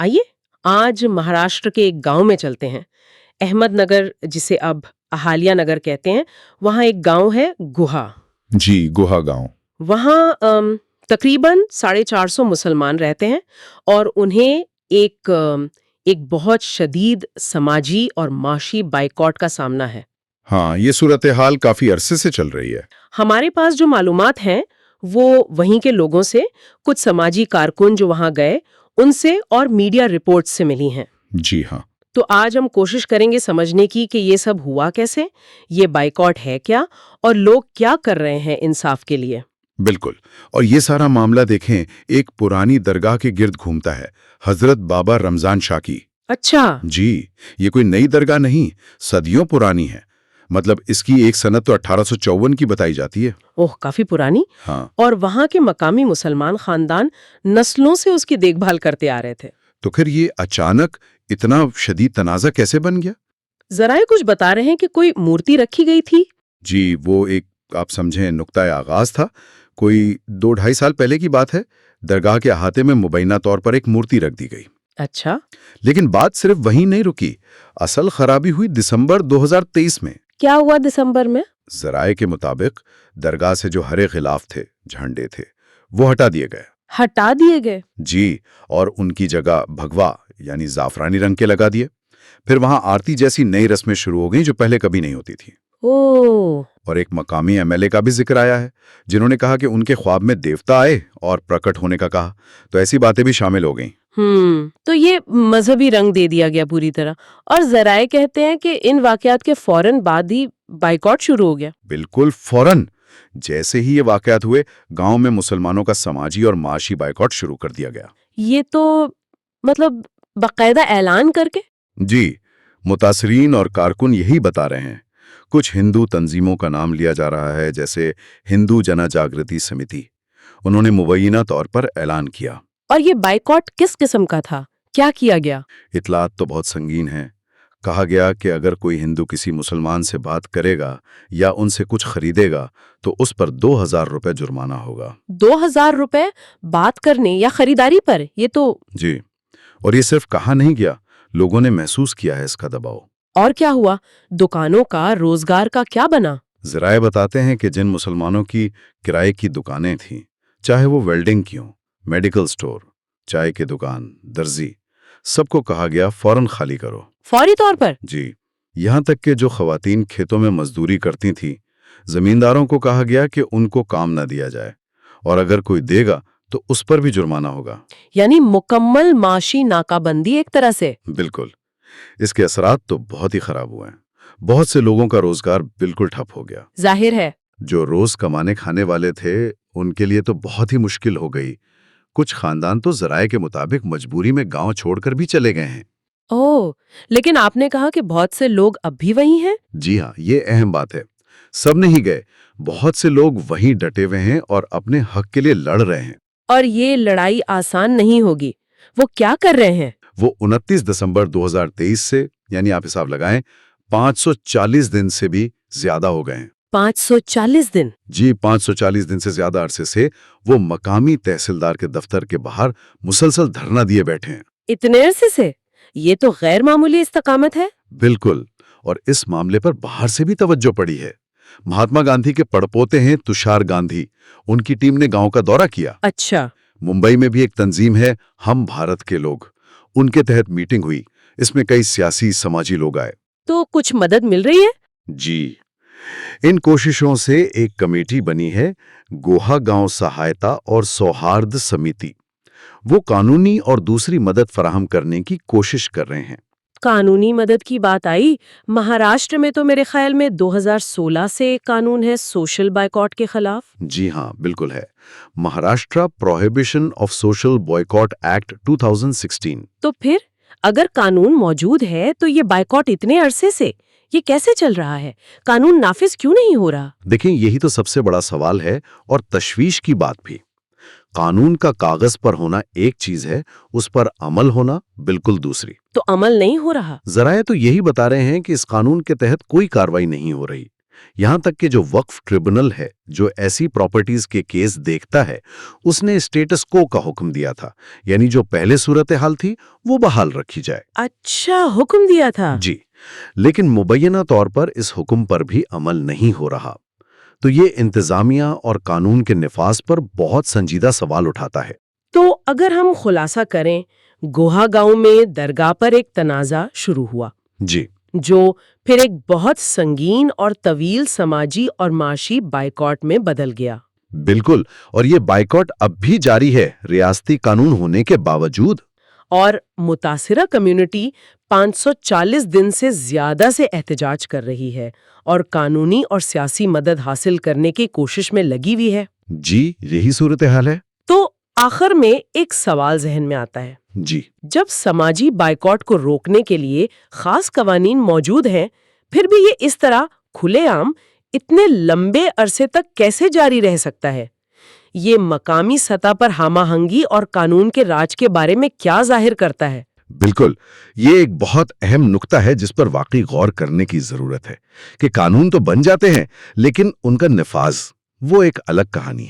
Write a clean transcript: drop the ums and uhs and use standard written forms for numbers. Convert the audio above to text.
आइए आज महाराष्ट्र के एक गांव में चलते हैं। अहमद नगर, जिसे अब अहालिया नगर कहते हैं, वहाँ एक गांव है गुहा। जी, गुहा गांव। वहाँ तकरीबन 450 मुसलमान रहते हैं और उन्हें एक बहुत शदीद समाजी और माशी बाइकॉट का सामना है। हाँ, ये सूरत हाल काफी अरसे से चल रही है। हमारे पास जो मालूमात हैं वो वहीं के लोगों से, कुछ समाजी कारकुन जो वहाँ गए उनसे और मीडिया रिपोर्ट्स से मिली हैं। जी हाँ। तो आज हम कोशिश करेंगे समझने की कि ये सब हुआ कैसे, ये बाइकॉट है क्या और लोग क्या कर रहे हैं इंसाफ के लिए। बिल्कुल। और ये सारा मामला देखें, एक पुरानी दरगाह के गिर्द घूमता है, हजरत बाबा रमजान शाह की। अच्छा। जी, ये कोई नई दरगाह नहीं, सदियों पुरानी है। मतलब इसकी एक सनद तो 1854 की बताई जाती है। ओह, काफी पुरानी। हाँ, और वहाँ के मकामी मुसलमान खानदान नस्लों से उसकी देखभाल करते आ रहे थे। तो फिर ये अचानक इतना शदीद तनाज़ा कैसे बन गया? जरा कुछ बता रहे हैं कि कोई मूर्ति रखी गई थी। जी, वो एक, आप समझें, नुक्ता आगाज था। कोई 2-2.5 साल पहले की बात है। दरगाह के अहाते में मुबैना तौर पर एक मूर्ति रख दी गई। अच्छा। लेकिन बात सिर्फ वहीं नहीं रुकी। असल खराबी हुई दिसंबर 2023 में। क्या हुआ दिसंबर में? जराये के मुताबिक दरगाह से जो हरे खिलाफ थे, झंडे थे, वो हटा दिए गए। हटा दिए गए? जी, और उनकी जगह भगवा यानी जाफरानी रंग के लगा दिए। फिर वहां आरती जैसी नई रस्में शुरू हो गई जो पहले कभी नहीं होती थी। ओह। और एक मकामी एमएलए का भी जिक्र आया है, जिन्होंने कहा कि उनके ख्वाब में देवता आए और प्रकट होने का कहा। तो ऐसी बातें भी शामिल हो गईं। तो ये मजहबी रंग दे दिया गया पूरी तरह। और जराए कहते हैं कि इन वाकयात के फौरन बाद ही बाइकॉट शुरू हो गया। बिल्कुल फौरन। जैसे ही ये वाकयात हुए, गांव में मुसलमानों का समाजी और माशी बाइकॉट शुरू कर दिया गया। ये तो मतलब बाकायदा ऐलान करके? जी, मुतासरीन और कारकुन यही बता रहे हैं। कुछ हिंदू तंजीमों का नाम लिया जा रहा है, जैसे हिंदू जन जागृति समिति। उन्होंने मुबैना तौर पर ऐलान किया। और ये बाइकॉट किस किस्म का था? क्या किया गया? इतलात तो बहुत संगीन है। कहा गया कि अगर कोई हिंदू किसी मुसलमान से बात करेगा या उनसे कुछ खरीदेगा तो उस पर 2000 रुपए जुर्माना होगा। 2000 रुपए बात करने या खरीदारी पर? ये तो। जी, और ये सिर्फ कहा नहीं गया, लोगों ने महसूस किया है इसका दबाव। और क्या हुआ? दुकानों का, रोजगार का क्या बना? जराए बताते हैं कि जिन मुसलमानों की किराए की दुकानें थीं, चाहे वो वेल्डिंग की हों, मेडिकल स्टोर, चाय की दुकान, दर्जी, सबको कहा गया फौरन खाली करो। फौरी तौर पर? जी, यहाँ तक कि जो खवातीन खेतों में मजदूरी करती थीं, जमींदारों को कहा गया कि उनको काम न दिया जाए, और अगर कोई देगा तो उस पर भी जुर्माना होगा। यानी मुकम्मल माशी नाकाबंदी एक तरह से। बिल्कुल। इसके असरात तो बहुत ही खराब हुए हैं। बहुत से लोगों का रोजगार बिल्कुल ठप हो गया। जाहिर है। जो रोज कमाने खाने वाले थे, उनके लिए तो बहुत ही मुश्किल हो गई। कुछ खानदान तो जराये के मुताबिक मजबूरी में गांव छोड़कर भी चले गए हैं। ओह, लेकिन आपने कहा कि बहुत से लोग अब भी वहीं हैं। जी हाँ, ये अहम बात है। सब नहीं गए, बहुत से लोग वहीं डटे हुए हैं और अपने हक के लिए लड़ रहे हैं। और ये लड़ाई आसान नहीं होगी। वो क्या कर रहे हैं? वो 29 दिसंबर 2023 से, यानी आप हिसाब लगाएं, 540 दिन से भी ज्यादा हो गए हैं। 540 दिन? जी, 540 दिन से ज्यादा अरसे से वो मकामी तहसीलदार के दफ्तर के बाहर मुसलसल धरना दिए बैठे हैं। इतने अरसे से? ये तो गैर मामूली इस्तकामत है। बिल्कुल। और इस मामले पर बाहर से भी तवज्जो पड़ी है। महात्मा गांधी के पड़पोते हैं तुषार गांधी, उनकी टीम ने गांव का दौरा किया। अच्छा। मुंबई में भी एक तंजीम है, हम भारत के लोग, उनके तहत मीटिंग हुई। इसमें कई सियासी समाजी लोग आए। तो कुछ मदद मिल रही है? जी, इन कोशिशों से एक कमेटी बनी है, गोहा गांव सहायता और सौहार्द समिति। वो कानूनी और दूसरी मदद फराहम करने की कोशिश कर रहे हैं। कानूनी मदद की बात आई। महाराष्ट्र में तो मेरे ख्याल में 2016 से एक कानून है सोशल बाइकॉट के खिलाफ। जी हाँ, बिल्कुल है। Maharashtra prohibition of social boycott act 2016। तो फिर अगर कानून मौजूद है तो ये बाइकॉट इतने अरसे से ये कैसे चल रहा है? कानून नाफिज क्यों नहीं हो रहा? देखिए, यही तो सबसे बड़ा सवाल है और तशवीश की बात भी। कानून का कागज पर होना एक चीज है, उस पर अमल होना बिल्कुल दूसरी। तो अमल नहीं हो रहा? जराये तो यही बता रहे हैं कि इस कानून के तहत कोई कार्रवाई नहीं हो रही। یہاں تک کہ جو وقف ٹریبونل ہے جو ایسی پراپرٹیز کے کیس دیکھتا ہے اس نے اسٹیٹس کو کا حکم دیا تھا، یعنی جو پہلے صورتحال تھی وہ بحال رکھی جائے۔ اچھا، حکم دیا تھا۔ جی، لیکن مبینہ طور پر اس حکم پر بھی عمل نہیں ہو رہا، تو یہ انتظامیہ اور قانون کے نفاذ پر بہت سنجیدہ سوال اٹھاتا ہے۔ تو اگر ہم خلاصہ کریں، گوہا گاؤں میں درگاہ پر ایک تنازع شروع ہوا جی، جو پھر ایک بہت سنگین اور طویل سماجی اور معاشی بائیکاٹ میں بدل گیا۔ بالکل، اور یہ بائیکاٹ اب بھی جاری ہے ریاستی قانون ہونے کے باوجود۔ اور متاثرہ کمیونٹی 540 دن سے زیادہ سے احتجاج کر رہی ہے اور قانونی اور سیاسی مدد حاصل کرنے کی کوشش میں لگی ہوئی ہے۔ جی، یہی صورتحال ہے۔ تو آخر میں ایک سوال ذہن میں آتا ہے، جی، جب سماجی بائیکاٹ کو روکنے کے لیے خاص قوانین موجود ہیں، پھر بھی یہ اس طرح کھلے عام اتنے لمبے عرصے تک کیسے جاری رہ سکتا ہے؟ یہ مقامی سطح پر ہم آہنگی اور قانون کے راج کے بارے میں کیا ظاہر کرتا ہے؟ بالکل، یہ ایک بہت اہم نقطہ ہے جس پر واقعی غور کرنے کی ضرورت ہے کہ قانون تو بن جاتے ہیں لیکن ان کا نفاذ وہ ایک الگ کہانی ہے۔